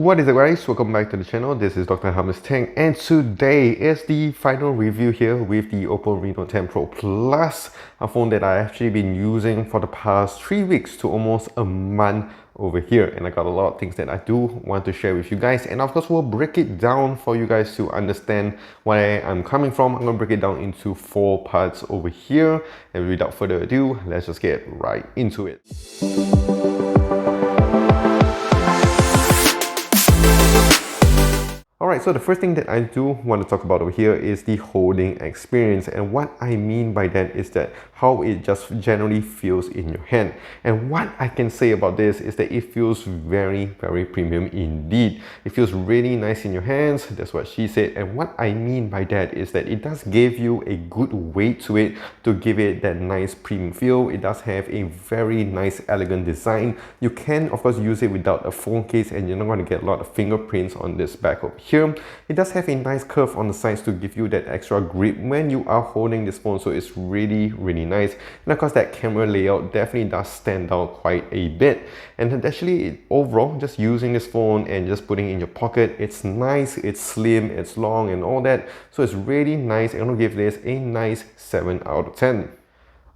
What is up guys, welcome back to the channel. This is Dr. Hamis Teng, and today is the final review here with the OPPO Reno 10 Pro Plus, a phone that I've actually been using for the past 3 weeks to almost a month over here, and I got a lot of things that I do want to share with you guys, and of course we'll break it down for you guys to understand where I'm coming from. I'm going to break it down into 4 parts over here, and without further ado, let's just get right into it. Alright, so the first thing that I do want to talk about over here is the holding experience, and what I mean by that is that how it just generally feels in your hand. And what I can say about this is that it feels very premium indeed. It feels really nice in your hands, that's what she said. And what I mean by that is that it does give you a good weight to it to give it that nice premium feel. It does have a very nice elegant design. You can of course use it without a phone case, and you're not going to get a lot of fingerprints on this back over here. It does have a nice curve on the sides to give you that extra grip when you are holding this phone, so it's really nice. And of course that camera layout definitely does stand out quite a bit. And actually overall, just using this phone and just putting it in your pocket, it's nice, it's slim, it's long and all that, so it's really nice. I'm gonna give this a nice 7 out of 10.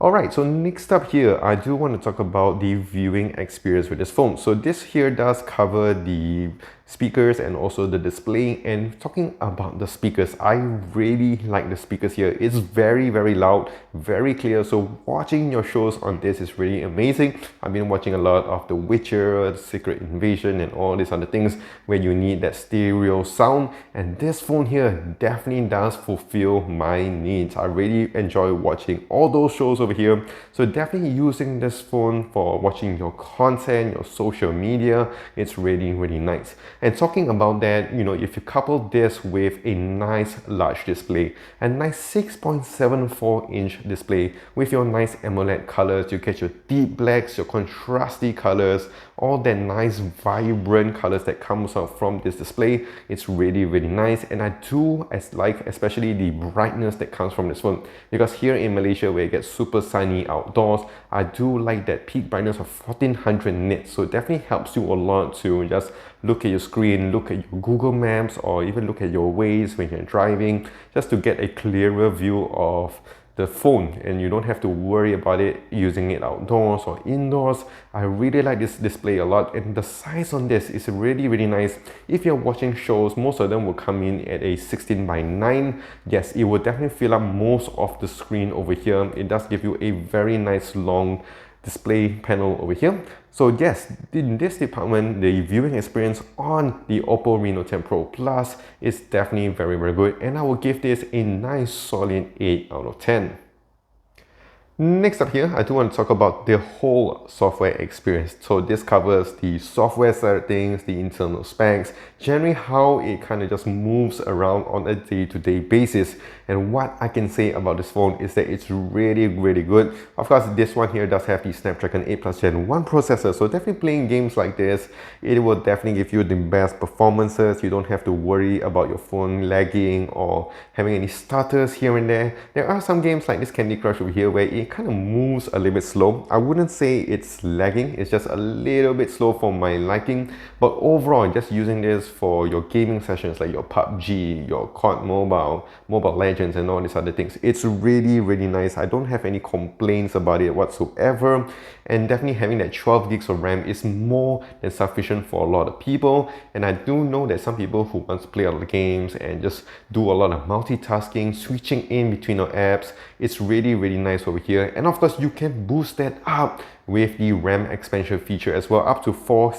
Alright, so next up here, I do want to talk about the viewing experience with this phone. So this here does cover the speakers and also the display. And talking about the speakers, I really like the speakers here. It's very loud, very clear, so watching your shows on this is really amazing. I've been watching a lot of The Witcher, Secret Invasion and all these other things where you need that stereo sound, and this phone here definitely does fulfill my needs. I really enjoy watching all those shows over here, so definitely using this phone for watching your content, your social media, it's really nice. And talking about that, you know, if you couple this with a nice large display, a nice 6.74 inch display with your nice AMOLED colors, you get your deep blacks, your contrasty colors, all that nice vibrant colors that comes out from this display. It's really nice. And I do like especially the brightness that comes from this phone, because here in Malaysia where it gets super sunny outdoors, I do like that peak brightness of 1400 nits, so it definitely helps you a lot to just look at your screen, look at your Google Maps, or even look at your Waze when you're driving, just to get a clearer view of the phone, and you don't have to worry about it using it outdoors or indoors. I really like this display a lot, and the size on this is really nice. If you're watching shows, most of them will come in at a 16:9. Yes, it will definitely fill up most of the screen over here. It does give you a very nice long display panel over here. So yes, in this department, the viewing experience on the OPPO Reno 10 Pro Plus is definitely very good, and I will give this a nice solid 8 out of 10. Next up here, I do want to talk about the whole software experience. So this covers the software side of things, the internal specs, generally how it kind of just moves around on a day-to-day basis. And what I can say about this phone is that it's really good. Of course, this one here does have the Snapdragon 8 Plus Gen 1 processor, so definitely playing games like this, it will definitely give you the best performances. You don't have to worry about your phone lagging or having any stutters here and there. There are some games like this Candy Crush over here where it kind of moves a little bit slow. I wouldn't say it's lagging, it's just a little bit slow for my liking, but overall just using this for your gaming sessions like your PUBG, your COD Mobile, Mobile Legends and all these other things, it's really nice. I don't have any complaints about it whatsoever, and definitely having that 12 gigs of RAM is more than sufficient for a lot of people. And I do know that some people who want to play a lot of games and just do a lot of multitasking, switching in between our apps, it's really nice over here. And of course you can boost that up with the RAM expansion feature as well, up to 4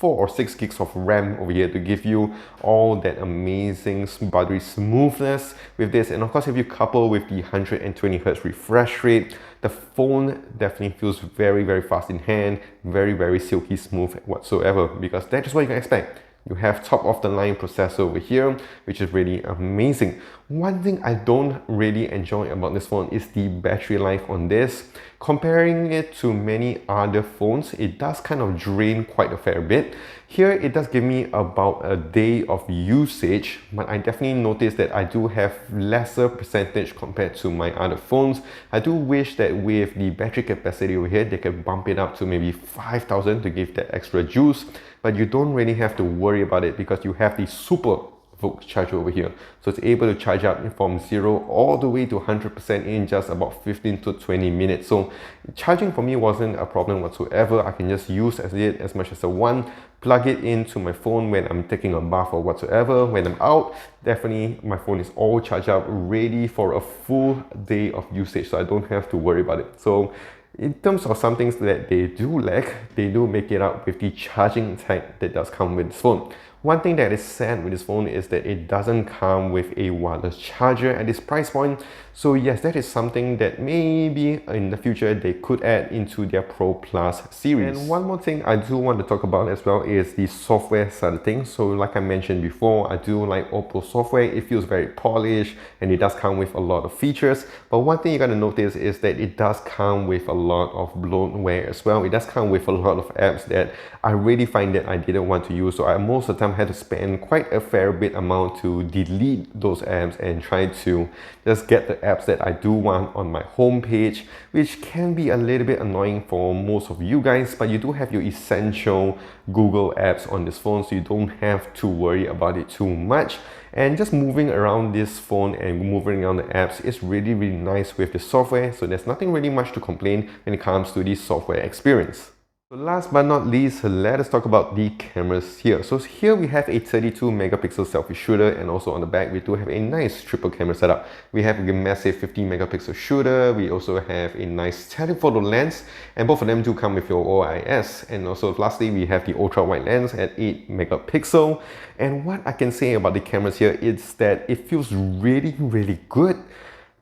or 6 gigs of RAM over here to give you all that amazing buttery smoothness with this. And of course, if you couple with the 120Hz refresh rate, the phone definitely feels very fast in hand, very silky smooth whatsoever, because that is what you can expect. You have top of the line processor over here, which is really amazing. One thing I don't really enjoy about this phone is the battery life on this. Comparing it to many other phones, it does kind of drain quite a fair bit. Here it does give me about a day of usage, but I definitely noticed that I do have lesser percentage compared to my other phones. I do wish that with the battery capacity over here, they can bump it up to maybe 5,000 to give that extra juice. but you don't really have to worry about it because you have the super volt charger over here. So it's able to charge up from 0 all the way to 100% in just about 15 to 20 minutes. So charging for me wasn't a problem whatsoever. I can just use it as much as I want, plug it into my phone when I'm taking a bath or whatsoever. When I'm out, definitely my phone is all charged up, ready for a full day of usage, so I don't have to worry about it. So in terms of some things that they do lack, they do make it up with the charging tech that does come with this phone. One thing that is sad with this phone is that it doesn't come with a wireless charger at this price point. So yes, that is something that maybe in the future they could add into their Pro Plus series. And one more thing I do want to talk about as well is the software side of things. So like I mentioned before, I do like OPPO software. It feels very polished and it does come with a lot of features. But one thing you gotta notice is that it does come with a lot of bloatware as well. It does come with a lot of apps that I really find that I didn't want to use. So I most of the time had to spend quite a fair bit amount to delete those apps and try to just get the apps that I do want on my home page, which can be a little bit annoying for most of you guys, but you do have your essential Google apps on this phone, so you don't have to worry about it too much. And just moving around this phone and moving around the apps is really nice with the software, so there's nothing really much to complain when it comes to the software experience. So last but not least, let us talk about the cameras here. So here we have a 32 megapixel selfie shooter, and also on the back we do have a nice triple camera setup. We have a massive 50 megapixel shooter, we also have a nice telephoto lens, and both of them do come with your OIS. And also lastly, we have the ultra wide lens at 8 megapixel. And what I can say about the cameras here is that it feels really good,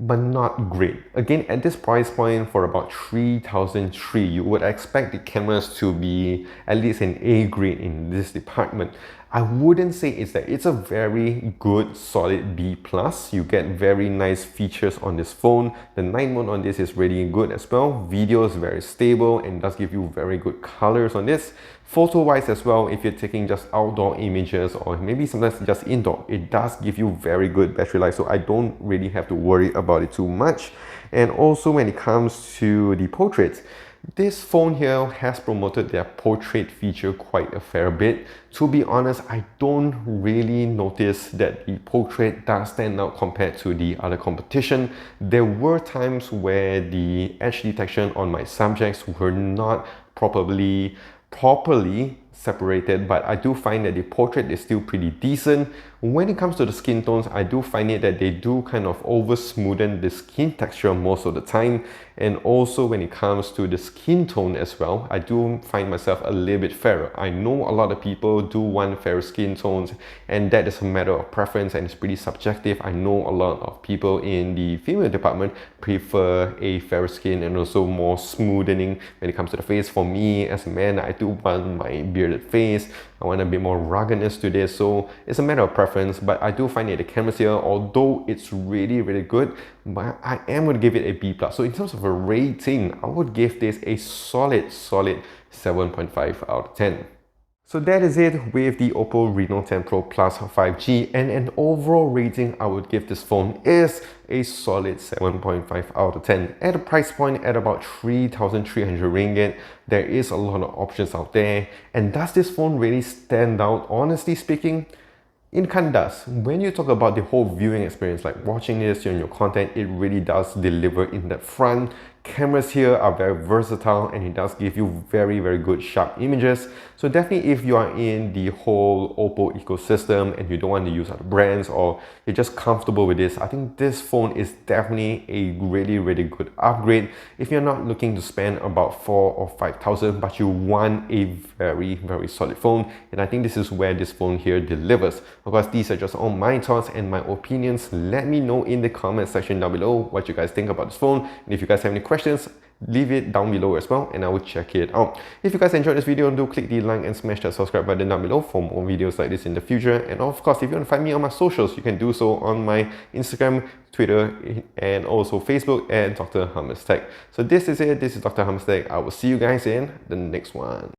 but not great. Again, at this price point for about 3,003, you would expect the cameras to be at least an A grade in this department. I wouldn't say it's a very good solid B+. You get very nice features on this phone. The night mode on this is really good as well. Video is very stable and does give you very good colors on this. Photo wise as well, if you're taking just outdoor images or maybe sometimes just indoor, it does give you very good battery life, so I don't really have to worry about it too much. And also when it comes to the portraits, this phone here has promoted their portrait feature quite a fair bit. To be honest, I don't really notice that the portrait does stand out compared to the other competition. There were times where the edge detection on my subjects were not properly separated, but I do find that the portrait is still pretty decent. When it comes to the skin tones, I do find it that they do kind of over smoothen the skin texture most of the time. And also when it comes to the skin tone as well, I do find myself a little bit fairer. I know a lot of people do want fairer skin tones, and that is a matter of preference and it's pretty subjective. I know a lot of people in the female department prefer a fairer skin and also more smoothening when it comes to the face. For me as a man, I do want my bearded face. I want a bit more ruggedness to this, so it's a matter of preference. But I do find that the cameras here, although it's really good, but I am going to give it a B+. So in terms of a rating, I would give this a solid 7.5 out of 10. So that is it with the OPPO Reno 10 Pro Plus 5G, and an overall rating I would give this phone is a solid 7.5 out of 10. At a price point at about 3,300 ringgit, there is a lot of options out there. And does this phone really stand out? Honestly speaking, it kind of does. When you talk about the whole viewing experience, like watching this on your content, it really does deliver in that front. Cameras here are very versatile and it does give you very good sharp images. So definitely if you are in the whole OPPO ecosystem and you don't want to use other brands, or you're just comfortable with this, I think this phone is definitely a really good upgrade. If you're not looking to spend about 4,000 or 5,000, but you want a very solid phone, and I think this is where this phone here delivers. Of course, these are just all my thoughts and my opinions. Let me know in the comment section down below what you guys think about this phone, and if you guys have any questions, leave it down below as well and I will check it out. If you guys enjoyed this video, do click the like and smash that subscribe button down below for more videos like this in the future. And of course, if you want to find me on my socials, you can do so on my Instagram, Twitter, and also Facebook at Dr. Hummus Tech. So this is it. This is Dr. Hummus Tech. I will see you guys in the next one.